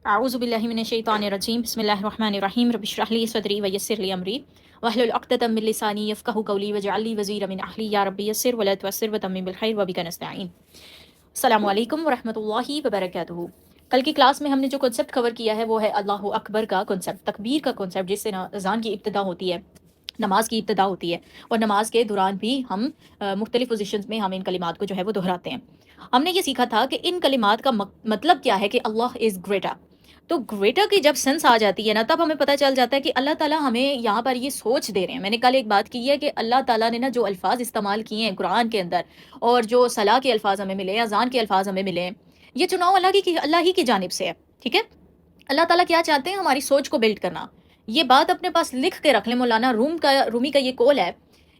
أعوذ بالله من الشيطان الرجيم بسم الله الرحمن الرحيم رب اشرح لي صدري ويسر لي أمري واحلل عقدة من لساني يفقهوا قولي واجعل لي وزيرا من أهلي يا رب يسر ولا تعسر وتمم بالخير وبك نستعين. السلام علیکم ورحمۃ اللہ وبرکاتہ. کل کی کلاس میں ہم نے جو کنسیپٹ کور کیا ہے وہ ہے اللہ اکبر کا کنسیپٹ، تکبیر کا کنسیپٹ، جس سے اذان کی ابتدا ہوتی ہے، نماز کی ابتدا ہوتی ہے، اور نماز کے دوران بھی ہم مختلف پوزیشنز میں ہم ان کلمات کو جو ہے وہ دہراتے ہیں. ہم نے یہ سیکھا تھا کہ ان کلمات کا مطلب کیا ہے کہ اللہ از گریٹر. تو گریٹر کی جب سینس آ جاتی ہے نا، تب ہمیں پتہ چل جاتا ہے کہ اللہ تعالیٰ ہمیں یہاں پر یہ سوچ دے رہے ہیں. میں نے کل ایک بات کی ہے کہ اللہ تعالیٰ نے نا جو الفاظ استعمال کیے ہیں قرآن کے اندر، اور جو صلاح کے الفاظ ہمیں ملے ہیں، اذان کے الفاظ ہمیں ملے ہیں، یہ چناؤ اللہ ہی کی جانب سے ہے. ٹھیک ہے، اللہ تعالیٰ کیا چاہتے ہیں؟ ہماری سوچ کو بلڈ کرنا. یہ بات اپنے پاس لکھ کے رکھ لیں. مولانا رومی کا یہ قول ہے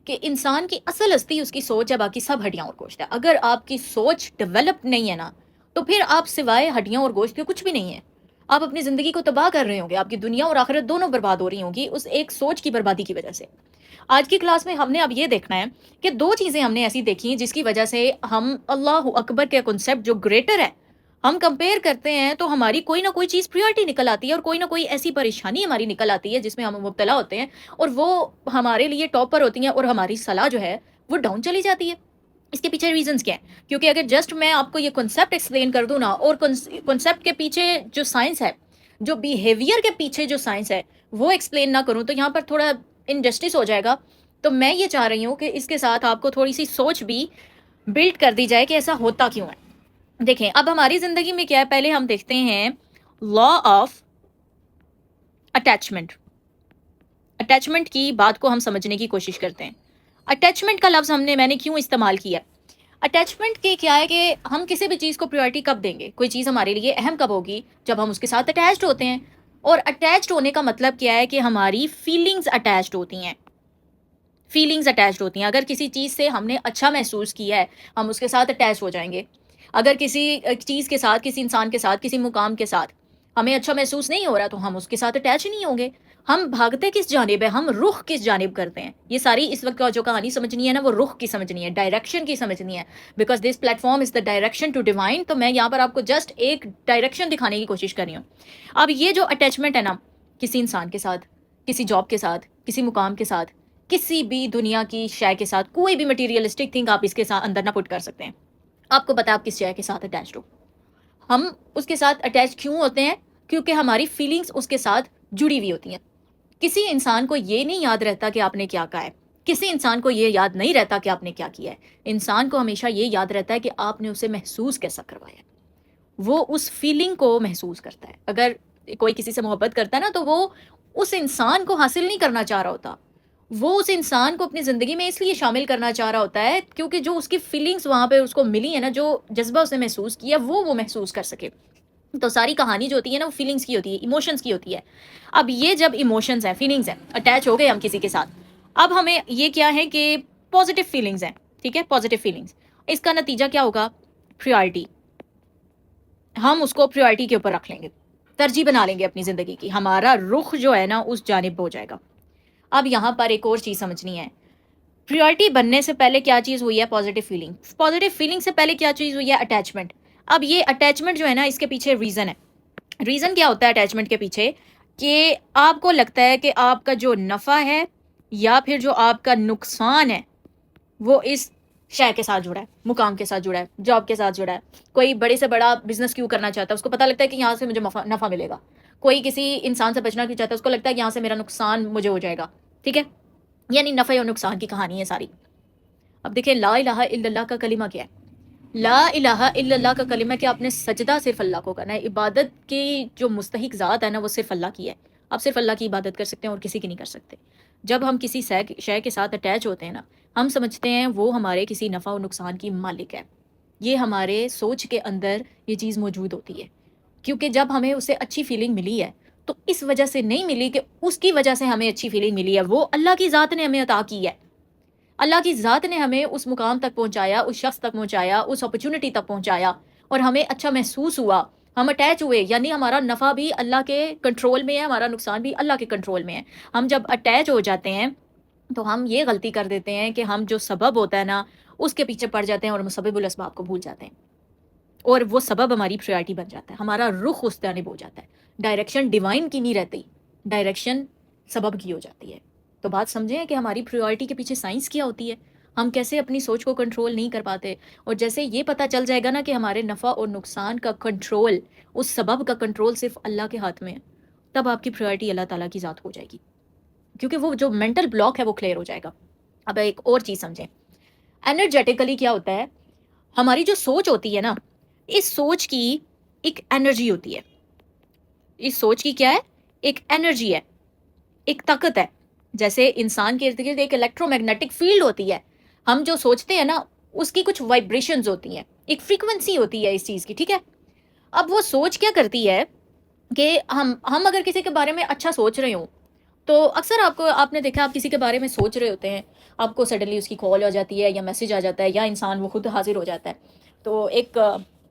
کہ انسان کی اصل ہستی اس کی سوچ ہے، باقی سب ہڈیاں اور گوشت ہے. اگر آپ کی سوچ ڈیولپ نہیں ہے نا، تو پھر آپ سوائے ہڈیاں اور گوشت کے کچھ بھی نہیں ہے. آپ اپنی زندگی کو تباہ کر رہے ہوں گے، آپ کی دنیا اور آخرت دونوں برباد ہو رہی ہوں گی اس ایک سوچ کی بربادی کی وجہ سے. آج کی کلاس میں ہم نے اب یہ دیکھنا ہے کہ دو چیزیں ہم نے ایسی دیکھی جس کی وجہ سے ہم اللہ اکبر کے کنسیپٹ جو گریٹر ہے ہم کمپیئر کرتے ہیں، تو ہماری کوئی نہ کوئی چیز پریورٹی نکل آتی ہے، اور کوئی نہ کوئی ایسی پریشانی ہماری نکل آتی ہے جس میں ہم مبتلا ہوتے ہیں، اور وہ ہمارے لیے ٹاپ پر ہوتی ہیں، اور ہماری صلاح جو ہے وہ ڈاؤن چلی جاتی ہے. اس کے پیچھے ریزنز کیا ہیں؟ کیونکہ اگر جسٹ میں آپ کو یہ کنسیپٹ ایکسپلین کر دوں نا، اور کنسیپٹ کے پیچھے جو سائنس ہے، جو بیہیویئر کے پیچھے جو سائنس ہے وہ ایکسپلین نہ کروں، تو یہاں پر تھوڑا انجسٹس ہو جائے گا. تو میں یہ چاہ رہی ہوں کہ اس کے ساتھ آپ کو تھوڑی سی سوچ بھی بلڈ کر دی جائے کہ ایسا ہوتا کیوں ہے. دیکھیں، اب ہماری زندگی میں کیا ہے، پہلے ہم دیکھتے ہیں لا آف اٹیچمنٹ. اٹیچمنٹ کی بات کو ہم سمجھنے کی کوشش کرتے ہیں. اٹیچمنٹ کا لفظ میں نے کیوں استعمال کیا؟ اٹیچمنٹ کے کیا ہے کہ ہم کسی بھی چیز کو پریورٹی کب دیں گے، کوئی چیز ہمارے لیے اہم کب ہوگی؟ جب ہم اس کے ساتھ اٹیچڈ ہوتے ہیں. اور اٹیچڈ ہونے کا مطلب کیا ہے کہ ہماری فیلنگز اٹیچڈ ہوتی ہیں. فیلنگز اٹیچڈ ہوتی ہیں. اگر کسی چیز سے ہم نے اچھا محسوس کیا ہے، ہم اس کے ساتھ اٹیچ ہو جائیں گے. اگر کسی چیز کے ساتھ، کسی انسان کے ساتھ، کسی مقام کے ساتھ ہمیں اچھا محسوس نہیں ہو رہا، تو ہم اس کے ساتھ اٹیچ نہیں ہوں گے. ہم بھاگتے کس جانب ہے، ہم رخ کس جانب کرتے ہیں. یہ ساری اس وقت جو کہانی سمجھنی ہے نا، وہ رخ کی سمجھنی ہے، ڈائریکشن کی سمجھنی ہے. Because this platform is the direction to divine. تو میں یہاں پر آپ کو جسٹ ایک ڈائریکشن دکھانے کی کوشش کر رہی ہوں. اب یہ جو اٹیچمنٹ ہے نا، کسی انسان کے ساتھ، کسی جاب کے ساتھ، کسی مقام کے ساتھ، کسی بھی دنیا کی شے کے ساتھ، کوئی بھی مٹیریلسٹک تھنگ آپ اس کے ساتھ اندر نہ پٹ کر سکتے ہیں. آپ کو پتا آپ کس شے کے ساتھ اٹیچڈ ہو. ہم اس کے ساتھ اٹیچ کیوں ہوتے ہیں؟ کیونکہ ہماری فیلنگز اس کے ساتھ جڑی ہوئی ہوتی ہیں. کسی انسان کو یہ نہیں یاد رہتا کہ آپ نے کیا کہا ہے، کسی انسان کو یہ یاد نہیں رہتا کہ آپ نے کیا کیا ہے. انسان کو ہمیشہ یہ یاد رہتا ہے کہ آپ نے اسے محسوس کیسا کروایا. وہ اس فیلنگ کو محسوس کرتا ہے. اگر کوئی کسی سے محبت کرتا ہے نا، تو وہ اس انسان کو حاصل نہیں کرنا چاہ رہا ہوتا، وہ اس انسان کو اپنی زندگی میں اس لیے شامل کرنا چاہ رہا ہوتا ہے کیونکہ جو اس کی فیلنگز وہاں پہ اس کو ملی ہے نا، جو جذبہ اس نے محسوس کیا وہ محسوس کر سکے. تو ساری کہانی جو ہوتی ہے نا، وہ فیلنگز کی ہوتی ہے، ایموشنز کی ہوتی ہے. اب یہ جب ایموشنز ہیں، فیلنگز ہیں، اٹیچ ہو گئے ہم کسی کے ساتھ، اب ہمیں یہ کیا ہے کہ پازیٹیو فیلنگز ہیں. ٹھیک ہے، پازیٹیو فیلنگز، اس کا نتیجہ کیا ہوگا؟ پریورٹی. ہم اس کو پریورٹی کے اوپر رکھ لیں گے، ترجیح بنا لیں گے اپنی زندگی کی. ہمارا رخ جو ہے نا اس جانب ہو جائے گا. اب یہاں پر ایک اور چیز سمجھنی ہے. پریورٹی بننے سے پہلے کیا چیز ہوئی ہے؟ Positive feeling. پازیٹیو فیلنگ سے پہلے کیا چیز ہوئی ہے؟ اٹیچمنٹ. اب یہ اٹیچمنٹ جو ہے نا، اس کے پیچھے ریزن ہے. ریزن کیا ہوتا ہے اٹیچمنٹ کے پیچھے؟ کہ آپ کو لگتا ہے کہ آپ کا جو نفع ہے یا پھر جو آپ کا نقصان ہے وہ اس شے کے ساتھ جڑا ہے، مقام کے ساتھ جڑا ہے، جاب کے ساتھ جڑا ہے. کوئی بڑے سے بڑا بزنس کیوں کرنا چاہتا ہے؟ اس کو پتہ لگتا ہے کہ یہاں سے مجھے نفع ملے گا. کوئی کسی انسان سے بچنا کیوں چاہتا ہے؟ اس کو لگتا ہے کہ یہاں سے میرا نقصان مجھے ہو جائے گا. ٹھیک ہے، یعنی نفع اور نقصان کی کہانی ہے ساری. اب دیکھیں، لا الہ الا اللہ کا کلمہ کیا ہے؟ لا الہ الا اللہ کا کلمہ کہ آپ نے سجدہ صرف اللہ کو کرنا ہے. عبادت کی جو مستحق ذات ہے نا، وہ صرف اللہ کی ہے. آپ صرف اللہ کی عبادت کر سکتے ہیں اور کسی کی نہیں کر سکتے. جب ہم کسی شے کے ساتھ اٹیچ ہوتے ہیں نا، ہم سمجھتے ہیں وہ ہمارے کسی نفع و نقصان کی مالک ہے. یہ ہمارے سوچ کے اندر یہ چیز موجود ہوتی ہے. کیونکہ جب ہمیں اسے اچھی فیلنگ ملی ہے، تو اس وجہ سے نہیں ملی کہ اس کی وجہ سے ہمیں اچھی فیلنگ ملی ہے، وہ اللہ کی ذات نے ہمیں عطا کی ہے. اللہ کی ذات نے ہمیں اس مقام تک پہنچایا، اس شخص تک پہنچایا، اس اپرچونٹی تک پہنچایا، اور ہمیں اچھا محسوس ہوا. ہم اٹیچ ہوئے، یعنی ہمارا نفع بھی اللہ کے کنٹرول میں ہے، ہمارا نقصان بھی اللہ کے کنٹرول میں ہے. ہم جب اٹیچ ہو جاتے ہیں تو ہم یہ غلطی کر دیتے ہیں کہ ہم جو سبب ہوتا ہے نا، اس کے پیچھے پڑ جاتے ہیں اور مسبب الاسباب کو بھول جاتے ہیں. اور وہ سبب ہماری پریورٹی بن جاتا ہے، ہمارا رخ اس جانب ہو جاتا ہے. ڈائریکشن ڈیوائن کی نہیں رہتی، ڈائریکشن سبب کی ہو جاتی ہے. تو بات سمجھیں کہ ہماری پریورٹی کے پیچھے سائنس کیا ہوتی ہے، ہم کیسے اپنی سوچ کو کنٹرول نہیں کر پاتے. اور جیسے یہ پتہ چل جائے گا نا کہ ہمارے نفع اور نقصان کا کنٹرول، اس سبب کا کنٹرول صرف اللہ کے ہاتھ میں ہے، تب آپ کی پریورٹی اللہ تعالیٰ کی ذات ہو جائے گی، کیونکہ وہ جو مینٹل بلاک ہے وہ کلیئر ہو جائے گا. اب ایک اور چیز سمجھیں، انرجیٹیکلی کیا ہوتا ہے، ہماری جو سوچ ہوتی ہے نا، اس سوچ کی ایک انرجی ہوتی ہے. اس سوچ کی کیا ہے؟ ایک انرجی ہے، ایک طاقت ہے. جیسے انسان کے ارد گرد ایک الیکٹرو میگنیٹک فیلڈ ہوتی ہے، ہم جو سوچتے ہیں نا اس کی کچھ وائبریشنز ہوتی ہیں، ایک فریکوینسی ہوتی ہے اس چیز کی، ٹھیک ہے. اب وہ سوچ کیا کرتی ہے کہ ہم اگر کسی کے بارے میں اچھا سوچ رہے ہوں تو اکثر آپ نے دیکھا، آپ کسی کے بارے میں سوچ رہے ہوتے ہیں، آپ کو سڈنلی اس کی کال آ جاتی ہے یا میسج آ جاتا ہے یا انسان وہ خود حاضر ہو جاتا ہے. تو ایک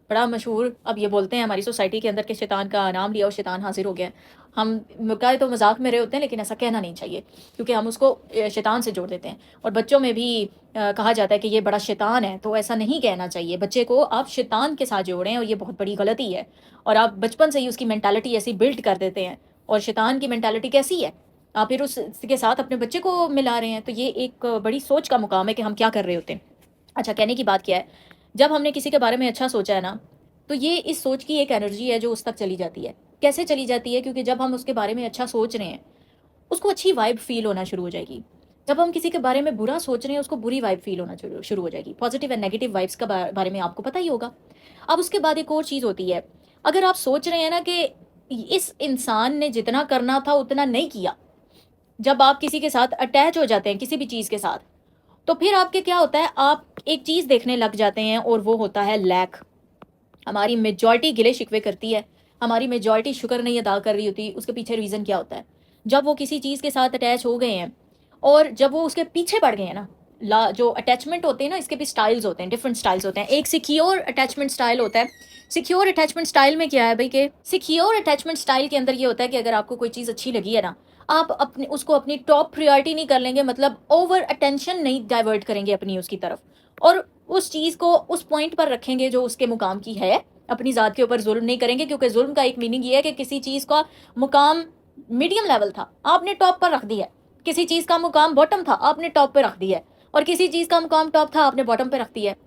بڑا مشہور، اب یہ بولتے ہیں ہماری سوسائٹی کے اندر کہ شیطان کا نام لیا اور شیطان حاضر ہو گیا. ہم کہے تو مذاق میں رہے ہوتے ہیں، لیکن ایسا کہنا نہیں چاہیے کیونکہ ہم اس کو شیطان سے جوڑ دیتے ہیں. اور بچوں میں بھی کہا جاتا ہے کہ یہ بڑا شیطان ہے، تو ایسا نہیں کہنا چاہیے. بچے کو آپ شیطان کے ساتھ جوڑیں، اور یہ بہت بڑی غلطی ہے. اور آپ بچپن سے ہی اس کی مینٹالٹی ایسی بلڈ کر دیتے ہیں. اور شیطان کی مینٹالٹی کیسی ہے، آپ پھر اس کے ساتھ اپنے بچے کو ملا رہے ہیں. تو یہ ایک بڑی سوچ کا مقام ہے کہ ہم کیا کر رہے ہوتے ہیں. اچھا، کہنے کی بات کیا ہے، جب ہم نے کسی کے بارے میں اچھا سوچا ہے نا، تو یہ اس سوچ کی ایک انرجی ہے جو اس تک چلی جاتی ہے. کیسے چلی جاتی ہے؟ کیونکہ جب ہم اس کے بارے میں اچھا سوچ رہے ہیں، اس کو اچھی وائب فیل ہونا شروع ہو جائے گی. جب ہم کسی کے بارے میں برا سوچ رہے ہیں، اس کو بری وائب فیل ہونا شروع ہو جائے گی. پازیٹیو اینڈ نیگیٹو وائبس کا بارے میں آپ کو پتہ ہی ہوگا. اب اس کے بعد ایک اور چیز ہوتی ہے، اگر آپ سوچ رہے ہیں نا کہ اس انسان نے جتنا کرنا تھا اتنا نہیں کیا، جب آپ کسی کے ساتھ اٹیچ ہو جاتے ہیں کسی بھی چیز کے ساتھ، تو پھر آپ کے کیا ہوتا ہے، آپ ایک چیز دیکھنے لگ جاتے ہیں اور وہ ہوتا ہے لیک. ہماری میجورٹی گلے شکوے کرتی ہے، ہماری میجورٹی شکر نہیں ادا کر رہی ہوتی. اس کے پیچھے ریزن کیا ہوتا ہے؟ جب وہ کسی چیز کے ساتھ اٹیچ ہو گئے ہیں اور جب وہ اس کے پیچھے پڑ گئے ہیں نا، جو اٹیچمنٹ ہوتے ہیں نا، اس کے بھی سٹائلز ہوتے ہیں، ڈفرنٹ سٹائلز ہوتے ہیں. ایک سیکیور اٹیچمنٹ سٹائل ہوتا ہے. سیکیور اٹیچمنٹ سٹائل میں کیا ہے بھائی، کہ سیکیور اٹیچمنٹ سٹائل کے اندر یہ ہوتا ہے کہ اگر آپ کو کوئی چیز اچھی لگی ہے نا، آپ اس کو اپنی ٹاپ پریورٹی نہیں کر لیں گے، مطلب اوور اٹینشن نہیں ڈائیورٹ کریں گے اپنی اس کی طرف، اور اس چیز کو اس پوائنٹ پر رکھیں گے جو اس کے مقام کی ہے. اپنی ذات کے اوپر ظلم نہیں کریں گے، کیونکہ ظلم کا ایک میننگ یہ ہے کہ کسی چیز کا مقام میڈیم لیول تھا، آپ نے ٹاپ پر رکھ دیا ہے. کسی چیز کا مقام باٹم تھا، آپ نے ٹاپ پہ رکھ دیا ہے. اور کسی چیز کا مقام ٹاپ تھا، آپ نے باٹم پہ رکھ دیا ہے.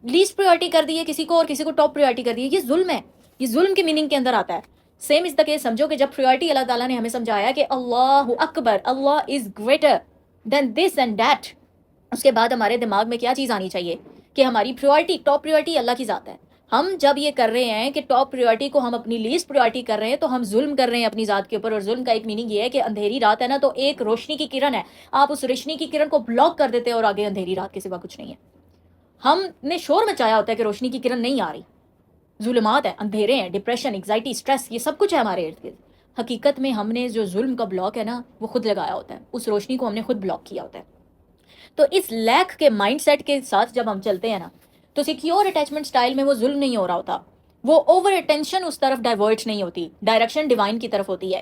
لیسٹ پریورٹی کر دی ہے کسی کو اور کسی کو ٹاپ پریورٹی کر دی ہے. یہ ظلم ہے، یہ ظلم کی میننگ کے اندر آتا ہے. سیم اس طرح سمجھو کہ جب پریورٹی اللہ تعالیٰ نے ہمیں سمجھایا کہ اللہ اکبر، Allah is greater than this and that, اس کے بعد ہمارے دماغ میں کیا چیز آنی چاہیے کہ ہماری پریورٹی، ٹاپ پریورٹی اللہ کی ذات ہے. ہم جب یہ کر رہے ہیں کہ ٹاپ پریورٹی کو ہم اپنی لیسٹ پریورٹی کر رہے ہیں، تو ہم ظلم کر رہے ہیں اپنی ذات کے اوپر. اور ظلم کا ایک میننگ یہ ہے کہ اندھیری رات ہے نا، تو ایک روشنی کی کرن ہے، آپ اس روشنی کی کرن کو بلاک کر دیتے ہیں اور آگے اندھیری رات کے سوا کچھ نہیں ہے. ہم نے شور مچایا ہوتا ہے کہ روشنی کی کرن نہیں آ رہی، ظلمات ہیں، اندھیرے ہیں، ڈپریشن، انگزائٹی، اسٹریس، یہ سب کچھ ہے ہمارے ارد گرد. حقیقت میں ہم نے جو ظلم کا بلاک ہے نا، وہ خود لگایا ہوتا ہے، اس روشنی کو ہم نے خود بلاک کیا ہوتا ہے. تو اس لیک کے مائنڈ سیٹ کے ساتھ جب ہم چلتے ہیں نا، تو سیکیور اٹیچمنٹ سٹائل میں وہ ظلم نہیں ہو رہا ہوتا، وہ اوور اٹینشن اس طرف ڈائیورٹ نہیں ہوتی، ڈائریکشن ڈیوائن کی طرف ہوتی ہے.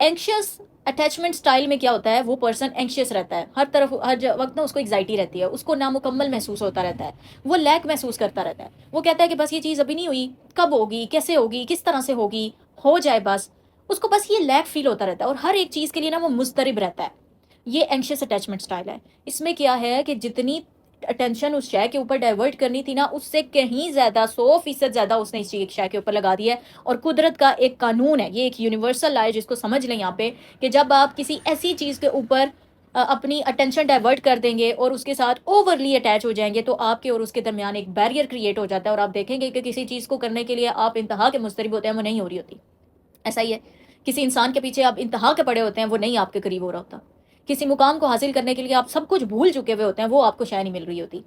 اینکشیس اٹیچمنٹ سٹائل میں کیا ہوتا ہے، وہ پرسن اینکشیس رہتا ہے ہر طرف، ہر وقت نا اس کو ایگزائٹی رہتی ہے، اس کو نامکمل محسوس ہوتا رہتا ہے، وہ لیک محسوس کرتا رہتا ہے. وہ کہتا ہے کہ بس یہ چیز ابھی نہیں ہوئی، کب ہوگی، کیسے ہوگی، کس طرح سے ہوگی، ہو جائے بس. اس کو بس یہ لیک فیل ہوتا رہتا ہے، اور ہر ایک چیز کے لیے نا وہ مضطرب رہتا ہے. یہ اینکشیس اٹیچمنٹ سٹائل ہے. اس میں کیا ہے کہ جتنی اٹینشن اس شے کے اوپر ڈائیورٹ کرنی تھی نا، اس سے کہیں زیادہ، 100% زیادہ اس نے اس شے کے اوپر لگا دیا ہے. اور قدرت کا ایک قانون ہے، یہ ایک یونیورسل لا ہے جس کو سمجھ لیں یہاں پہ، کہ جب آپ کسی ایسی چیز کے اوپر اپنی اٹینشن ڈائیورٹ کر دیں گے اور اس کے ساتھ اوورلی اٹیچ ہو جائیں گے، تو آپ کے اور اس کے درمیان ایک بیریئر کریٹ ہو جاتا ہے. اور آپ دیکھیں گے کہ کسی چیز کو کرنے کے لیے آپ انتہا کے مضطرب ہوتے ہیں، وہ نہیں ہو رہی ہوتی. ایسا ہی ہے، کسی انسان کے پیچھے آپ انتہا کے پڑے ہوتے ہیں، وہ نہیں آپ کے قریب ہو رہا ہوتا. کسی مقام کو حاصل کرنے کے لیے آپ سب کچھ بھول چکے ہوئے ہوتے ہیں، وہ آپ کو شے نہیں مل رہی ہوتی.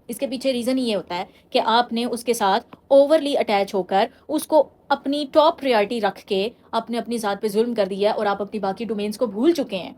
اس کے پیچھے ریزن یہ ہوتا ہے کہ آپ نے اس کے ساتھ اوورلی اٹیچ ہو کر اس کو اپنی ٹاپ پریورٹی رکھ کے آپ نے اپنی ذات پہ ظلم کر دیا ہے، اور آپ اپنی باقی ڈومینز کو بھول چکے ہیں.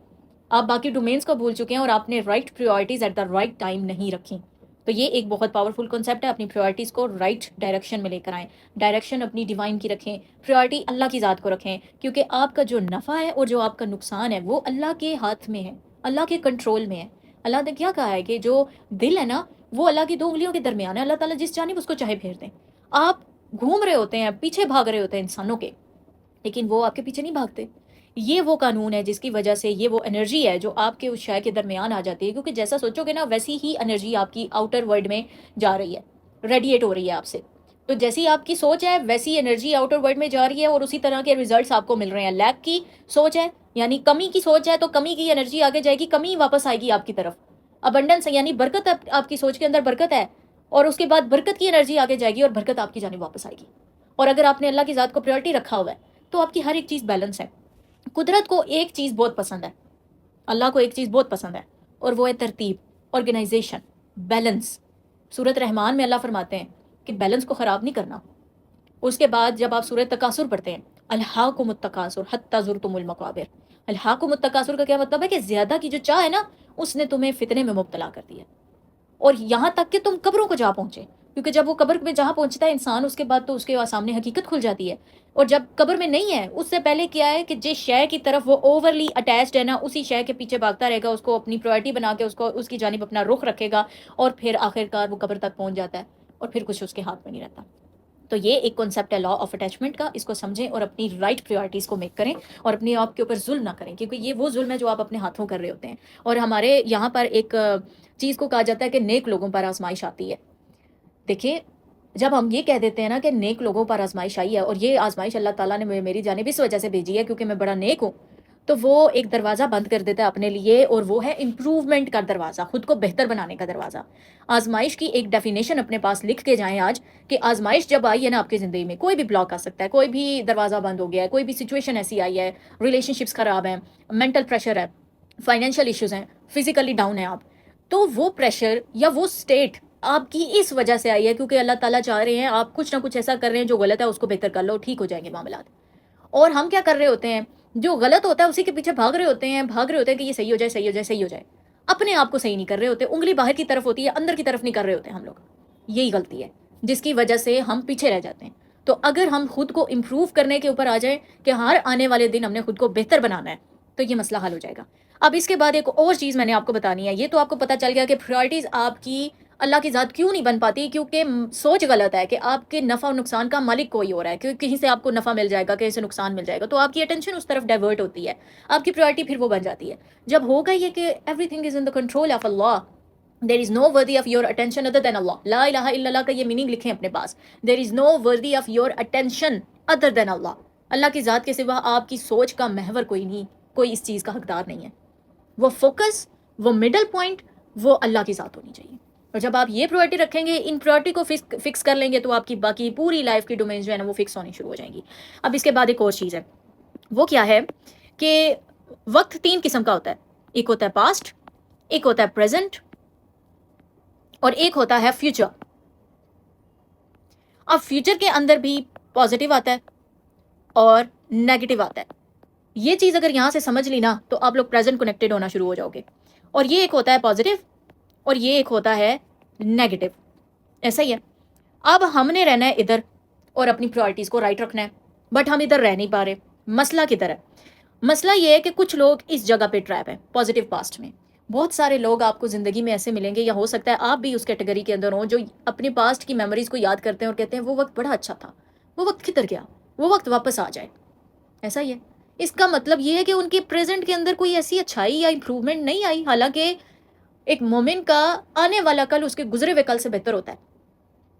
آپ باقی ڈومینز کو بھول چکے ہیں، اور آپ نے right priorities at the right time نہیں رکھی. تو یہ ایک بہت پاورفل کنسیپٹ ہے. اپنی پریورٹیز کو رائٹ ڈائریکشن میں لے کر آئیں، ڈائریکشن اپنی ڈیوائن کی رکھیں، پریورٹی اللہ کی ذات کو رکھیں، کیونکہ آپ کا جو نفع ہے اور جو آپ کا نقصان ہے وہ اللہ کے ہاتھ میں ہے، اللہ کے کنٹرول میں ہے. اللہ نے کیا کہا ہے کہ جو دل ہے نا، وہ اللہ کی 2 انگلیوں کے درمیان ہے، اللہ تعالیٰ جس جانب اس کو چاہے پھیر دیں. آپ گھوم رہے ہوتے ہیں، پیچھے بھاگ رہے ہوتے ہیں انسانوں کے، لیکن وہ آپ کے پیچھے نہیں بھاگتے۔ یہ وہ قانون ہے جس کی وجہ سے یہ وہ انرجی ہے جو آپ کے اس شے کے درمیان آ جاتی ہے، کیونکہ جیسا سوچو گے نا ویسی ہی انرجی آپ کی آؤٹر ورلڈ میں جا رہی ہے، ریڈیٹ ہو رہی ہے آپ سے۔ تو جیسی آپ کی سوچ ہے ویسی انرجی آؤٹر ورلڈ میں جا رہی ہے اور اسی طرح کے ریزلٹس آپ کو مل رہے ہیں۔ لیک کی سوچ ہے یعنی کمی کی سوچ ہے تو کمی کی انرجی آگے جائے گی، کمی واپس آئے گی آپ کی طرف۔ ابنڈنس یعنی برکت، آپ کی سوچ کے اندر برکت ہے اور اس کے بعد برکت کی انرجی آگے جائے گی اور برکت آپ کی جانب واپس آئے گی۔ اور اگر آپ نے اللہ کی ذات کو پریورٹی رکھا ہوا ہے تو آپ کی ہر ایک چیز بیلنس ہے۔ قدرت کو ایک چیز بہت پسند ہے، اللہ کو ایک چیز بہت پسند ہے، اور وہ ہے ترتیب، آرگنائزیشن، بیلنس۔ سورۃ رحمان میں اللہ فرماتے ہیں کہ بیلنس کو خراب نہیں کرنا۔ اس کے بعد جب آپ سورۃ تکاثر پڑھتے ہیں، الہاکم التکاثر حتی زرتم المقابر، الہاکم التکاثر کا کیا مطلب ہے کہ زیادہ کی جو چاہ ہے نا اس نے تمہیں فتنے میں مبتلا کر دیا، اور یہاں تک کہ تم قبروں کو جا پہنچے، کیونکہ جب وہ قبر میں جہاں پہنچتا ہے انسان اس کے بعد تو اس کے سامنے حقیقت کھل جاتی ہے۔ اور جب قبر میں نہیں ہے اس سے پہلے کیا ہے کہ جس شے کی طرف وہ اوورلی اٹیچڈ ہے نا اسی شے کے پیچھے بھاگتا رہے گا، اس کو اپنی پرائورٹی بنا کے اس کی جانب اپنا رخ رکھے گا، اور پھر آخرکار وہ قبر تک پہنچ جاتا ہے اور پھر کچھ اس کے ہاتھ میں نہیں رہتا۔ تو یہ ایک کنسیپٹ ہے لا آف اٹیچمنٹ کا، اس کو سمجھیں اور اپنی رائٹ پریورٹیز کو میک کریں اور اپنے آپ کے اوپر ظلم نہ کریں، کیونکہ یہ وہ ظلم ہے جو آپ اپنے ہاتھوں کر رہے ہوتے ہیں۔ اور ہمارے یہاں پر ایک چیز کو کہا جاتا ہے کہ نیک لوگوں پر آزمائش آتی ہے۔ دیکھیں جب ہم یہ کہہ دیتے ہیں نا کہ نیک لوگوں پر آزمائش آئی ہے، اور یہ آزمائش اللہ تعالیٰ نے میری جانب اس وجہ سے بھیجی ہے کیونکہ میں بڑا نیک ہوں، تو وہ ایک دروازہ بند کر دیتا ہے اپنے لیے، اور وہ ہے امپروومنٹ کا دروازہ، خود کو بہتر بنانے کا دروازہ۔ آزمائش کی ایک ڈیفینیشن اپنے پاس لکھ کے جائیں آج، کہ آزمائش جب آئی ہے نا آپ کی زندگی میں، کوئی بھی بلاک آ سکتا ہے، کوئی بھی دروازہ بند ہو گیا ہے، کوئی بھی سچویشن ایسی آئی ہے، ریلیشن شپس خراب ہیں، مینٹل پریشر ہے، فائنینشیل ایشوز ہیں، فزیکلی ڈاؤن ہیں آپ، تو وہ پریشر یا وہ اسٹیٹ آپ کی اس وجہ سے آئی ہے کیونکہ اللہ تعالیٰ چاہ رہے ہیں آپ کچھ نہ کچھ ایسا کر رہے ہیں جو غلط ہے، اس کو بہتر کر لو، ٹھیک ہو جائیں گے معاملات۔ اور ہم کیا کر رہے ہوتے ہیں؟ جو غلط ہوتا ہے اسی کے پیچھے بھاگ رہے ہوتے ہیں کہ یہ صحیح ہو جائے، صحیح ہو جائے، صحیح ہو جائے۔ اپنے آپ کو صحیح نہیں کر رہے ہوتے، انگلی باہر کی طرف ہوتی ہے، اندر کی طرف نہیں کر رہے ہوتے ہم لوگ۔ یہی غلطی ہے جس کی وجہ سے ہم پیچھے رہ جاتے ہیں۔ تو اگر ہم خود کو امپروو کرنے کے اوپر آ جائیں کہ ہر آنے والے دن ہم نے خود کو بہتر بنانا ہے، تو یہ مسئلہ حل ہو جائے گا۔ اب اس کے بعد ایک اور چیز میں نے آپ کو بتانی ہے، یہ تو آپ کو پتہ چل گیا کہ پرائرٹیز آپ کی اللہ کی ذات کیوں نہیں بن پاتی، کیونکہ سوچ غلط ہے کہ آپ کے نفع و نقصان کا مالک کوئی ہو رہا ہے، کیونکہ کہیں سے آپ کو نفع مل جائے گا، کہیں سے نقصان مل جائے گا، تو آپ کی اٹینشن اس طرف ڈائیورٹ ہوتی ہے، آپ کی پرائرٹی پھر وہ بن جاتی ہے۔ جب ہوگا یہ کہ everything is in the control of Allah, there is no worthy of your attention other than Allah, لا الہ الا اللہ کا یہ میننگ لکھیں اپنے پاس، دیر is no worthy of your attention other than Allah, اللہ کی ذات کے سوا آپ کی سوچ کا محور کوئی نہیں، کوئی اس چیز کا حقدار نہیں ہے۔ وہ فوکس، وہ مڈل پوائنٹ، وہ اللہ کی ذات ہونی چاہیے۔ اور جب آپ یہ پرائرٹی رکھیں گے، ان پرائرٹی کو فکس کر لیں گے، تو آپ کی باقی پوری لائف کی ڈومینز جو ہے نا وہ فکس ہونی شروع ہو جائیں گی۔ اب اس کے بعد ایک اور چیز ہے، وہ کیا ہے کہ وقت تین قسم کا ہوتا ہے، ایک ہوتا ہے پاسٹ، ایک ہوتا ہے پریزنٹ، اور ایک ہوتا ہے فیوچر۔ اب فیوچر کے اندر بھی پازیٹیو آتا ہے اور نیگیٹو آتا ہے۔ یہ چیز اگر یہاں سے سمجھ لی نا تو آپ لوگ پریزنٹ کنیکٹڈ ہونا شروع ہو جاؤ گے۔ اور یہ ایک ہوتا ہے پازیٹیو اور یہ ایک ہوتا ہے نیگیٹو، ایسا ہی ہے۔ اب ہم نے رہنا ہے ادھر اور اپنی پرائرٹیز کو رائٹ رکھنا ہے، بٹ ہم ادھر رہ نہیں پا رہے۔ مسئلہ کدھر ہے؟ مسئلہ یہ ہے کہ کچھ لوگ اس جگہ پہ ٹریپ ہیں پازیٹیو پاسٹ میں۔ بہت سارے لوگ آپ کو زندگی میں ایسے ملیں گے، یا ہو سکتا ہے آپ بھی اس کیٹیگری کے اندر ہوں، جو اپنے پاسٹ کی میموریز کو یاد کرتے ہیں اور کہتے ہیں وہ وقت بڑا اچھا تھا، وہ وقت کدھر گیا، وہ وقت واپس آ جائے۔ ایسا ہی ہے۔ اس کا مطلب یہ ہے کہ ان کے پریزنٹ کے اندر کوئی ایسی اچھائی یا امپروومنٹ نہیں آئی، حالانکہ ایک مومن کا آنے والا کل اس کے گزرے ہوئے کل سے بہتر ہوتا ہے۔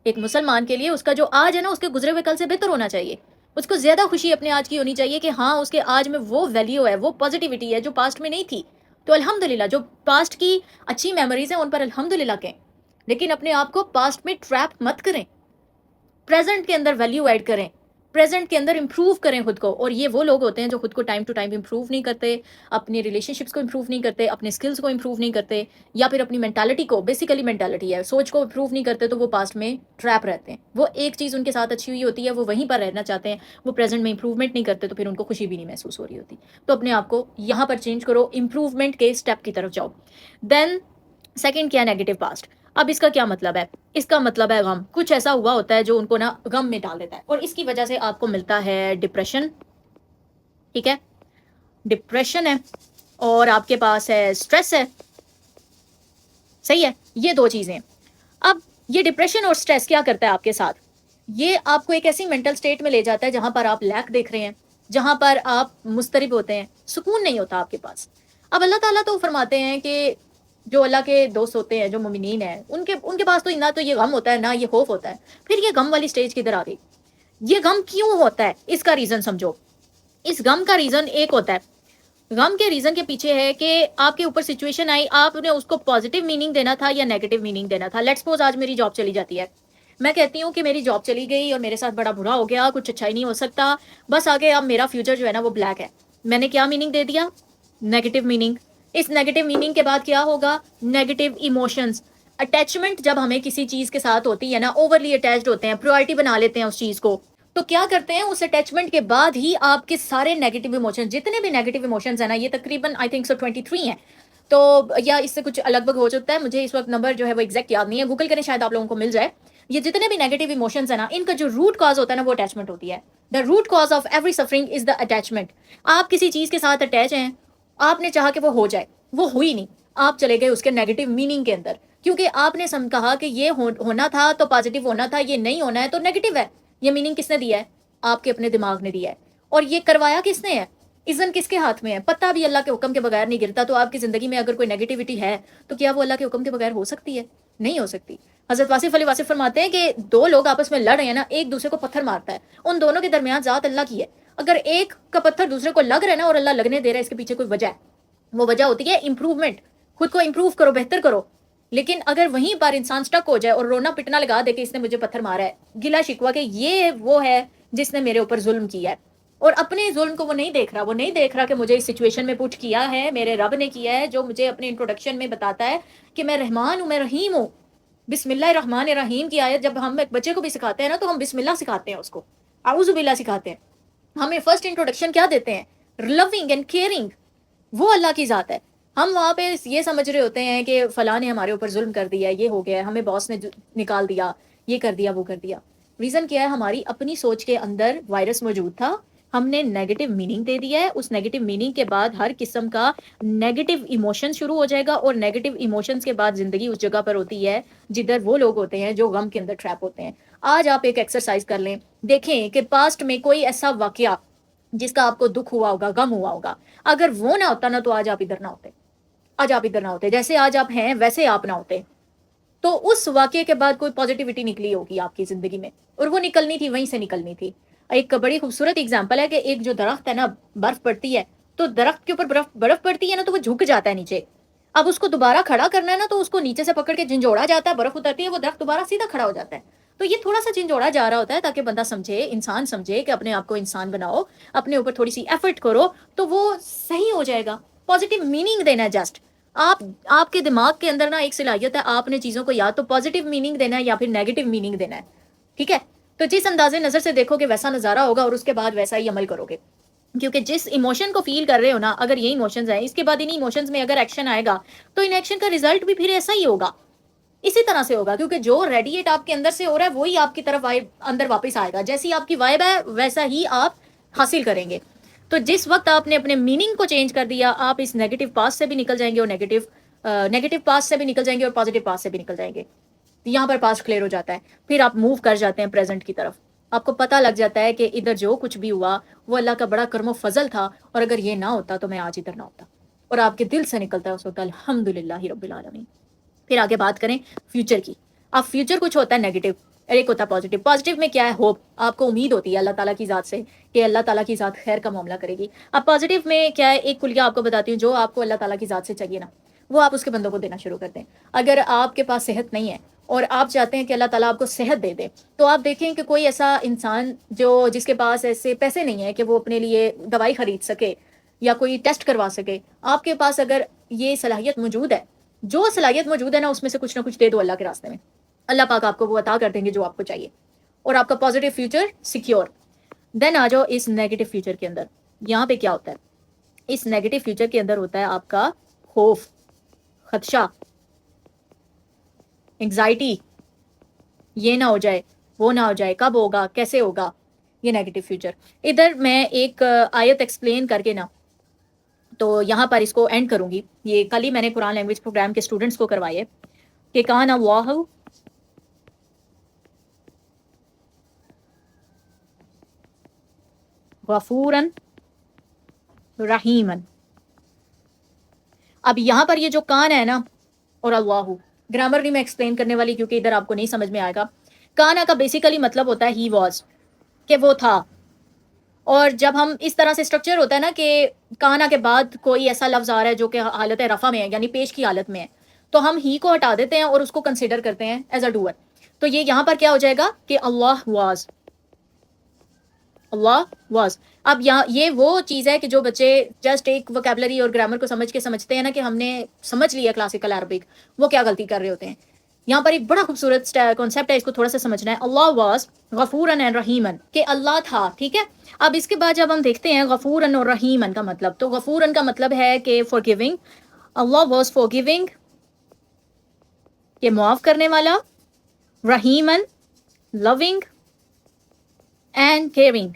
ایک مسلمان کے لیے اس کا جو آج ہے نا اس کے گزرے ہوئے کل سے بہتر ہونا چاہیے۔ اس کو زیادہ خوشی اپنے آج کی ہونی چاہیے کہ ہاں اس کے آج میں وہ ویلیو ہے، وہ پازیٹیوٹی ہے جو پاسٹ میں نہیں تھی۔ تو الحمدللہ جو پاسٹ کی اچھی میموریز ہیں ان پر الحمدللہ کہیں، لیکن اپنے آپ کو پاسٹ میں ٹریپ مت کریں، پریزنٹ کے اندر ویلیو ایڈ کریں، پریزنٹ کے اندر امپروو کریں خود کو۔ اور یہ وہ لوگ ہوتے ہیں جو خود کو ٹائم ٹو ٹائم امپروو نہیں کرتے، اپنی ریلیشن شپس کو امپروو نہیں کرتے، اپنے اسکلس کو امپروو نہیں کرتے، یا پھر اپنی مینٹالٹی کو، بیسیکلی مینٹالٹی ہے، سوچ کو امپروو نہیں کرتے، تو وہ پاسٹ میں ٹریپ رہتے ہیں۔ وہ ایک چیز ان کے ساتھ اچھی ہوئی ہوتی ہے، وہ وہیں پر رہنا چاہتے ہیں، وہ پریزنٹ میں امپروومنٹ نہیں کرتے، تو پھر ان کو خوشی بھی نہیں محسوس ہو رہی ہوتی۔ تو اپنے آپ کو یہاں پر چینج کرو، امپروومنٹ کے اسٹیپ کی طرف جاؤ۔ دین سیکنڈ کیا؟ Negative past. اب اس کا کیا مطلب ہے؟ اس کا مطلب ہے غم۔ کچھ ایسا ہوا ہوتا ہے جو ان کو نا غم میں ڈال دیتا ہے، اور اس کی وجہ سے آپ کو ملتا ہے ڈپریشن، ٹھیک ہے، ڈپریشن ہے، اور آپ کے پاس ہے اسٹریس ہے، صحیح ہے، یہ دو چیزیں۔ اب یہ ڈپریشن اور اسٹریس کیا کرتا ہے آپ کے ساتھ؟ یہ آپ کو ایک ایسی مینٹل اسٹیٹ میں لے جاتا ہے جہاں پر آپ لیک دیکھ رہے ہیں، جہاں پر آپ مضطرب ہوتے ہیں، سکون نہیں ہوتا آپ کے پاس۔ اب اللہ تعالیٰ تو فرماتے ہیں کہ جو اللہ کے دوست ہوتے ہیں، جو مومنین ہیں، ان کے پاس تو نہ تو یہ غم ہوتا ہے نہ یہ خوف ہوتا ہے۔ پھر یہ غم والی سٹیج کدھر آ گئی؟ یہ غم کیوں ہوتا ہے؟ اس کا ریزن سمجھو۔ اس غم کا ریزن ایک ہوتا ہے، غم کے ریزن کے پیچھے ہے کہ آپ کے اوپر سچویشن آئی، آپ نے اس کو پازیٹیو میننگ دینا تھا یا نیگیٹو میننگ دینا تھا۔ لیٹس سپوز آج میری جاب چلی جاتی ہے، میں کہتی ہوں کہ میری جاب چلی گئی اور میرے ساتھ بڑا برا ہو گیا، کچھ اچھا ہی نہیں ہو سکتا، بس آگے اب میرا فیوچر جو ہے نا وہ بلیک ہے۔ میں نے کیا میننگ دے دیا؟ Negative meaning. اس نیگیٹو میننگ کے بعد کیا ہوگا؟ Negative emotions. اٹیچمنٹ جب ہمیں کسی چیز کے ساتھ ہوتی ہے نا، اوورلی اٹیچڈ ہوتے ہیں، پرائورٹی بنا لیتے ہیں اس چیز کو، تو کیا کرتے ہیں اس اٹیچمنٹ کے بعد ہی آپ کے سارے نیگیٹو ایموشن، جتنے بھی نیگیٹو ایموشنز ہیں نا، یہ تقریباً آئی تھنک سو 23 ہیں، تو یا اس سے کچھ الگ بگ ہو چکتا ہے، مجھے اس وقت نمبر جو ہے وہ ایگزیکٹ یاد نہیں ہے، گوگل کریں شاید آپ لوگوں کو مل جائے۔ یہ جتنے بھی نیگیٹو ایموشنز ہیں نا، ان کا جو روٹ کاز ہوتا ہے نا وہ اٹیچمنٹ ہوتی ہے۔ The root cause of every suffering is the attachment. آپ کسی چیز کے ساتھ اٹیچ ہیں، آپ نے چاہا کہ وہ ہو جائے، وہ ہوئی نہیں، آپ چلے گئے اس کے نیگیٹو میننگ کے اندر، کیونکہ آپ نے کہا کہ یہ ہونا تھا تو پازیٹیو ہونا تھا، یہ نہیں ہونا ہے تو نیگیٹو ہے۔ یہ میننگ کس نے دیا ہے؟ آپ کے اپنے دماغ نے دیا ہے۔ اور یہ کروایا کس نے ہے؟ اذن کس کے ہاتھ میں ہے؟ پتہ بھی اللہ کے حکم کے بغیر نہیں گرتا۔ تو آپ کی زندگی میں اگر کوئی نیگیٹیوٹی ہے تو کیا وہ اللہ کے حکم کے بغیر ہو سکتی ہے؟ نہیں ہو سکتی۔ حضرت واصف علی واصف فرماتے ہیں کہ دو لوگ آپس میں لڑ رہے ہیں نا، ایک دوسرے کو پتھر مارتا ہے، ان دونوں کے درمیان ذات اللہ کی ہے۔ اگر ایک کا پتھر دوسرے کو لگ رہا ہے نا اور اللہ لگنے دے رہا ہے، اس کے پیچھے کوئی وجہ ہے، وہ وجہ ہوتی ہے امپروومنٹ، خود کو امپروو کرو، بہتر کرو۔ لیکن اگر وہیں پر انسان سٹک ہو جائے اور رونا پٹنا لگا دے کہ اس نے مجھے پتھر مارا ہے، گلا شکوا کہ یہ وہ ہے جس نے میرے اوپر ظلم کیا ہے، اور اپنے ظلم کو وہ نہیں دیکھ رہا، وہ نہیں دیکھ رہا کہ مجھے اس سچویشن میں پٹ کیا ہے، میرے رب نے کیا ہے، جو مجھے اپنے انٹروڈکشن میں بتاتا ہے کہ میں رحمان ہوں، میں رحیم ہوں۔ بسم اللہ الرحمن الرحیم کی آیت جب ہم ایک بچے کو بھی سکھاتے ہیں نا تو ہم بسم اللہ سکھاتے ہیں، اس کو اعوذ باللہ سکھاتے ہیں۔ ہمیں فرسٹ انٹروڈکشن کیا دیتے ہیں؟ لونگ اینڈ کیئرنگ، وہ اللہ کی ذات ہے۔ ہم وہاں پہ یہ سمجھ رہے ہوتے ہیں کہ فلاں نے ہمارے اوپر ظلم کر دیا، یہ ہو گیا، ہمیں باس نے نکال دیا، یہ کر دیا، وہ کر دیا۔ ریزن کیا ہے؟ ہماری اپنی سوچ کے اندر وائرس موجود تھا، ہم نے نیگیٹو میننگ دے دیا ہے۔ اس نیگیٹو میننگ کے بعد ہر قسم کا نیگیٹو ایموشن شروع ہو جائے گا، اور نیگیٹو ایموشنز کے بعد زندگی اس جگہ پر ہوتی ہے جدھر وہ لوگ ہوتے ہیں جو غم کے اندر ٹریپ ہوتے ہیں۔ آج آپ ایک ایکسرسائز کر لیں، دیکھیں کہ پاسٹ میں کوئی ایسا واقعہ جس کا آپ کو دکھ ہوا ہوگا، غم ہوا ہوگا، اگر وہ نہ ہوتا نا تو آج آپ ادھر نہ ہوتے، آج آپ ادھر نہ ہوتے، جیسے آج آپ ہیں ویسے آپ نہ ہوتے۔ تو اس واقعے کے بعد کوئی پازیٹیوٹی نکلی ہوگی آپ کی زندگی میں، اور وہ نکلنی تھی، وہیں سے نکلنی تھی۔ ایک بڑی خوبصورت اگزامپل ہے کہ ایک جو درخت ہے نا، برف پڑتی ہے تو درخت کے اوپر برف پڑتی ہے نا تو وہ جھک جاتا ہے نیچے۔ اب اس کو دوبارہ کھڑا کرنا ہے نا تو اس کو نیچے سے پکڑ کے جھنجھوڑا جاتا ہے، برف اترتی ہے، وہ درخت دوبارہ سیدھا کھڑا ہو جاتا ہے۔ تو یہ تھوڑا سا جھنجھوڑا جا رہا ہوتا ہے تاکہ بندہ سمجھے، انسان سمجھے کہ اپنے آپ کو انسان بناؤ، اپنے اوپر تھوڑی سی ایفرٹ کرو تو وہ صحیح ہو جائے گا۔ پازیٹیو میننگ دینا ہے جسٹ۔ آپ کے دماغ کے اندر نا ایک صلاحیت ہے، آپ نے چیزوں کو یا تو پازیٹیو میننگ دینا ہے یا پھر نیگیٹو میننگ دینا ہے، ٹھیک ہے؟ تو جس اندازے نظر سے دیکھو گے ویسا نظارہ ہوگا، اور اس کے بعد ویسا ہی عمل کرو گے، کیونکہ جس ایموشن کو فیل کر رہے ہو نا، اگر یہ ایموشنز ہیں، اس کے بعد ان ایموشنز میں اگر ایکشن آئے گا تو ان ایکشن کا ریزلٹ بھی پھر ایسا ہی ہوگا، اسی طرح سے ہوگا، کیونکہ جو ریڈیٹ آپ کے اندر سے ہو رہا ہے وہی آپ کی طرف اندر واپس آئے گا، جیسی آپ کی وائب ہے ویسا ہی آپ حاصل کریں گے۔ تو جس وقت آپ نے اپنے میننگ کو چینج کر دیا، آپ اس نیگیٹو پاس سے بھی نکل جائیں گے، اور نیگیٹو پاس سے بھی نکل جائیں گے، اور پازیٹیو پاس سے بھی نکل جائیں گے۔ یہاں پر پاس کلیئر ہو جاتا ہے، پھر آپ موو کر جاتے ہیں پریزنٹ کی طرف، آپ کو پتہ لگ جاتا ہے کہ ادھر جو کچھ بھی ہوا وہ اللہ کا بڑا کرم و فضل تھا، اور اگر یہ نہ ہوتا تو میں آج ادھر نہ ہوتا، اور آپ کے دل سے نکلتا ہے اس وقت الحمدللہ رب العالمین۔ پھر آگے بات کریں فیوچر کی۔ اب فیوچر کچھ ہوتا ہے نیگیٹو اور ایک ہوتا ہے پازیٹیو۔ پازیٹیو میں کیا ہے؟ ہوپ، آپ کو امید ہوتی ہے اللہ تعالیٰ کی ذات سے کہ اللہ تعالیٰ کی ذات خیر کا معاملہ کرے گی۔ اب پازیٹیو میں کیا ہے؟ ایک کلیہ آپ کو بتاتی ہوں، جو آپ کو اللہ تعالیٰ کی ذات سے چاہیے نا وہ آپ اس کے بندوں کو دینا شروع کر دیں۔ اگر آپ کے پاس صحت نہیں ہے اور آپ چاہتے ہیں کہ اللہ تعالیٰ آپ کو صحت دے دے، تو آپ دیکھیں کہ کوئی ایسا انسان جس کے پاس ایسے پیسے نہیں ہیں کہ وہ اپنے لیے دوائی خرید سکے یا کوئی ٹیسٹ کروا سکے، آپ کے پاس اگر یہ صلاحیت موجود ہے، جو صلاحیت موجود ہے نا اس میں سے کچھ نہ کچھ دے دو اللہ کے راستے میں، اللہ پاک آپ کو وہ عطا کر دیں گے جو آپ کو چاہیے، اور آپ کا پازیٹیو فیوچر سیکیور۔ دین آ جاؤ اس نیگیٹو فیوچر کے اندر۔ یہاں پہ کیا ہوتا ہے؟ اس نیگیٹو فیوچر کے اندر ہوتا ہے آپ کا خوف، خدشہ، انگزائٹی، یہ نہ ہو جائے، وہ نہ ہو جائے، کب ہوگا، کیسے ہوگا، یہ نیگیٹو فیوچر۔ ادھر میں ایک آیت ایکسپلین کر کے نا تو یہاں پر اس کو اینڈ کروں گی۔ یہ کل ہی میں نے قرآن لینگویج پروگرام کے اسٹوڈنٹس کو کروائے کہ کان اللہ غفوراً رحیماً. اب یہاں پر یہ جو کان ہے نا اور اللہ، گرامر نہیں میں ایکسپلین کرنے والی کیونکہ ادھر آپ کو نہیں سمجھ میں آئے گا. کانا کا بیسیکلی مطلب ہوتا ہے ہی واز، کہ وہ تھا. اور جب ہم اس طرح سے اسٹرکچر ہوتا ہے نا کہ کانا کے بعد کوئی ایسا لفظ آ رہا ہے جو کہ حالت رفع میں ہے یعنی پیش کی حالت میں ہے، تو ہم ہی کو ہٹا دیتے ہیں اور اس کو کنسیڈر کرتے ہیں ایز اے ڈوئر. تو یہ یہاں پر کیا ہو جائے گا کہ اللہ واز، اللہ واز. اب یہاں یہ وہ چیز ہے کہ جو بچے جسٹ ایک وکیبلری اور گرامر کو سمجھ کے سمجھتے ہیں نا کہ ہم نے سمجھ لیا کلاسیکل عربک، وہ کیا غلطی کر رہے ہوتے ہیں. یہاں پر ایک بڑا خوبصورت کانسیپٹ ہے، اس کو تھوڑا سا سمجھنا ہے. اللہ واز غفوراً اینڈ رحیماً، کہ اللہ تھا، ٹھیک ہے. اب اس کے بعد جب ہم دیکھتے ہیں غفوراً اور رحیماً کا مطلب، تو غفوراً کا مطلب ہے کہ for giving, Allah was for giving, کہ معاف کرنے والا، رحیماً لونگ اینڈ کیئرنگ.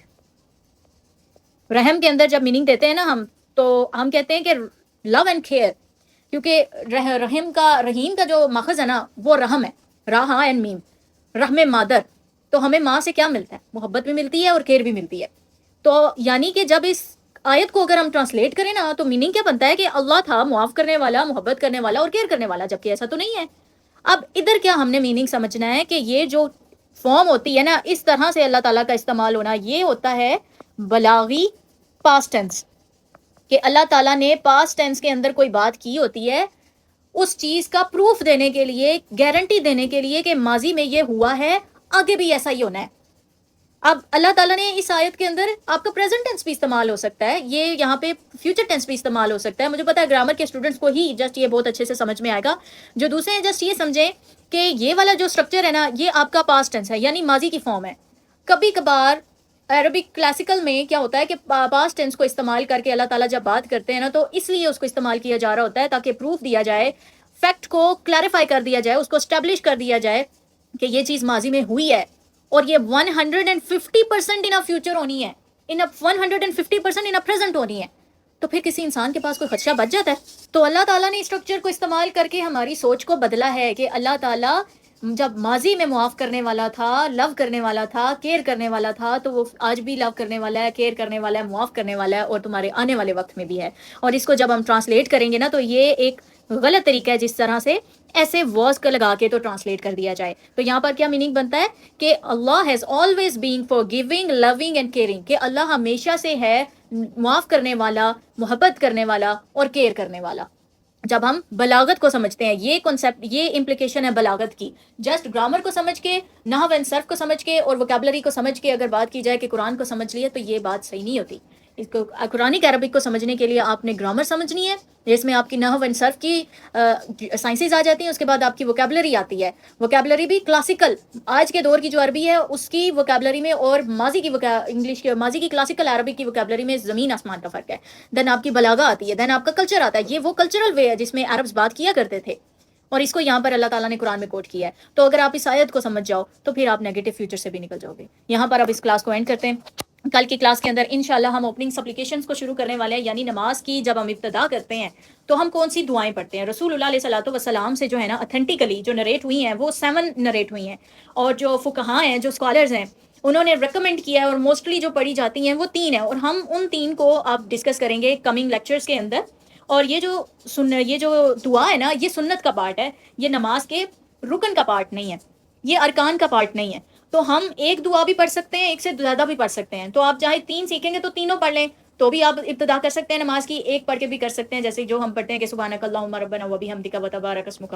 رحم کے اندر جب میننگ دیتے ہیں نا ہم، تو ہم کہتے ہیں کہ لو اینڈ کیئر، کیونکہ رحیم کا جو ماخذ ہے نا وہ رحم ہے، راہا اینڈ میم، رحم مادر. تو ہمیں ماں سے کیا ملتا ہے؟ محبت بھی ملتی ہے اور کیئر بھی ملتی ہے. تو یعنی کہ جب اس آیت کو اگر ہم ٹرانسلیٹ کریں نا تو میننگ کیا بنتا ہے کہ اللہ تھا معاف کرنے والا، محبت کرنے والا اور کیئر کرنے والا، جبکہ ایسا تو نہیں ہے. اب ادھر کیا ہم نے میننگ سمجھنا ہے کہ یہ جو فارم ہوتی ہے نا اس طرح سے اللہ تعالیٰ کا استعمال ہونا، یہ ہوتا ہے بلاغی پاسٹ ٹینس، کہ اللہ تعالیٰ نے پاسٹ ٹینس کے اندر کوئی بات کی ہوتی ہے اس چیز کا پروف دینے کے لیے، گارنٹی دینے کے لیے کہ ماضی میں یہ ہوا ہے، آگے بھی ایسا ہی ہونا ہے. اب اللہ تعالیٰ نے اس آیت کے اندر آپ کا پریزنٹ ٹینس بھی استعمال ہو سکتا ہے، یہ یہاں پہ فیوچر ٹینس بھی استعمال ہو سکتا ہے. مجھے پتا ہے گرامر کے اسٹوڈنٹس کو ہی جسٹ یہ بہت اچھے سے سمجھ میں آئے گا. جو دوسرے ہیں جسٹ یہ سمجھیں کہ یہ والا جو اسٹرکچر ہے نا یہ آپ کا پاسٹ ٹینس ہے، یعنی ماضی کی فارم ہے. کبھی کبھار عربک کلاسیکل میں کیا ہوتا ہے کہ پاسٹ ٹینس کو استعمال کر کے اللہ تعالیٰ جب بات کرتے ہیں نا تو اس لیے اس کو استعمال کیا جا رہا ہوتا ہے تاکہ پروف دیا جائے، فیکٹ کو کلیریفائی کر دیا جائے، اس کو اسٹیبلش کر دیا جائے کہ یہ چیز ماضی میں ہوئی ہے اور یہ 150% ان فیوچر ہونی ہے، 150% ان پریزنٹ ہونی ہے. تو پھر کسی انسان کے پاس کوئی خدشہ بچ جاتا ہے. تو اللہ تعالیٰ نے اسٹرکچر کو استعمال کر کے ہماری سوچ کو بدلا ہے کہ اللہ تعالیٰ جب ماضی میں معاف کرنے والا تھا، لو کرنے والا تھا، کیئر کرنے والا تھا، تو وہ آج بھی لو کرنے والا ہے، کیئر کرنے والا ہے، معاف کرنے والا ہے اور تمہارے آنے والے وقت میں بھی ہے. اور اس کو جب ہم ٹرانسلیٹ کریں گے نا تو یہ ایک غلط طریقہ ہے جس طرح سے ایسے واز کا لگا کے تو ٹرانسلیٹ کر دیا جائے. تو یہاں پر کیا میننگ بنتا ہے کہ Allah has always been forgiving, loving and caring, کہ اللہ ہمیشہ سے ہے معاف کرنے والا، محبت کرنے والا اور کیئر کرنے والا. جب ہم بلاغت کو سمجھتے ہیں، یہ کنسیپٹ، یہ امپلیکیشن ہے بلاغت کی. جسٹ گرامر کو سمجھ کے، نحو اینڈ صرف کو سمجھ کے اور وکیبلری کو سمجھ کے اگر بات کی جائے کہ قرآن کو سمجھ لیے تو یہ بات صحیح نہیں ہوتی. اس کو قرآنک عربک کو سمجھنے کے لیے آپ نے گرامر سمجھنی ہے جس میں آپ کی نحو اینڈ صرف کی سائنسز آ جاتی ہیں. اس کے بعد آپ کی وکیبلری آتی ہے، وکیبلری بھی کلاسیکل آج کے دور کی جو عربی ہے اس کی وکیبلری میں اور ماضی کی انگلش کے ماضی کی کلاسیکل عربک کی وکیبلری میں زمین آسمان کا فرق ہے. دین آپ کی بلاغہ آتی ہے، دین آپ کا کلچر آتا ہے. یہ وہ کلچرل وے ہے جس میں عربز بات کیا کرتے تھے اور اس کو یہاں پر اللہ تعالیٰ نے قرآن میں کوٹ کیا ہے. تو اگر آپ اس آیت کو سمجھ جاؤ تو پھر آپ نیگیٹو فیوچر سے بھی نکل جاؤ گے. یہاں پر اب اس کلاس کو اینڈ کرتے ہیں. کل کی کلاس کے اندر انشاءاللہ ہم اوپننگ سپلیکیشنز کو شروع کرنے والے ہیں، یعنی نماز کی جب ہم ابتدا کرتے ہیں تو ہم کون سی دعائیں پڑھتے ہیں. رسول اللہ علیہ الصلوۃ والسلام سے جو ہے نا اتھینٹیکلی جو نریٹ ہوئی ہیں وہ 7 نریٹ ہوئی ہیں، اور جو فقہاء ہیں، جو اسکالرز ہیں، انہوں نے ریکمینڈ کیا ہے اور موسٹلی جو پڑھی جاتی ہیں وہ 3 ہیں، اور ہم ان 3 کو آپ ڈسکس کریں گے کمنگ لیکچرز کے اندر. اور یہ جو دعا ہے نا یہ سنت کا پارٹ ہے، یہ نماز کے رکن کا پارٹ نہیں ہے، یہ ارکان کا پارٹ نہیں ہے. تو ہم ایک دعا بھی پڑھ سکتے ہیں، ایک سے زیادہ بھی پڑھ سکتے ہیں. تو آپ چاہے 3 سیکھیں گے تو تینوں پڑھ لیں تو بھی آپ ابتدا کر سکتے ہیں نماز کی، ایک پڑھ کے بھی کر سکتے ہیں جیسے جو ہم پڑھتے ہیں کہ سبحانک اللہم ربنا وبحمدک وتبارک اسمک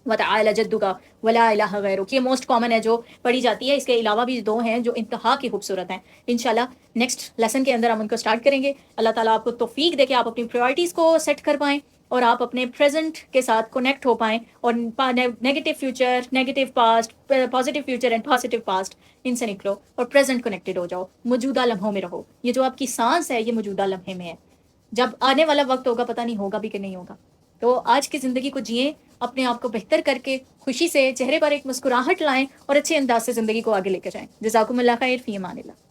وتعالی جدک ولا الہ غیرک. یہ موسٹ کامن ہے جو پڑھی جاتی ہے. اس کے علاوہ بھی 2 ہیں جو انتہا کی خوبصورت ہیں. انشاءاللہ نیکسٹ لیسن کے اندر ہم ان کو سٹارٹ کریں گے. اللہ تعالیٰ آپ کو توفیق دے کہ آپ اپنی پرائرٹیز کو سیٹ کر پائیں اور آپ اپنے پریزنٹ کے ساتھ کنیکٹ ہو پائیں اور negative future, negative past, positive future and positive past ان سے نکلو اور پریزنٹ کنیکٹڈ ہو جاؤ، موجودہ لمحوں میں رہو. یہ جو آپ کی سانس ہے یہ موجودہ لمحے میں ہے، جب آنے والا وقت ہوگا پتہ نہیں ہوگا بھی کہ نہیں ہوگا. تو آج کی زندگی کو جئیں، اپنے آپ کو بہتر کر کے خوشی سے چہرے پر ایک مسکراہٹ لائیں اور اچھے انداز سے زندگی کو آگے لے کے جائیں. جزاکم اللہ خیر، فی امان اللہ.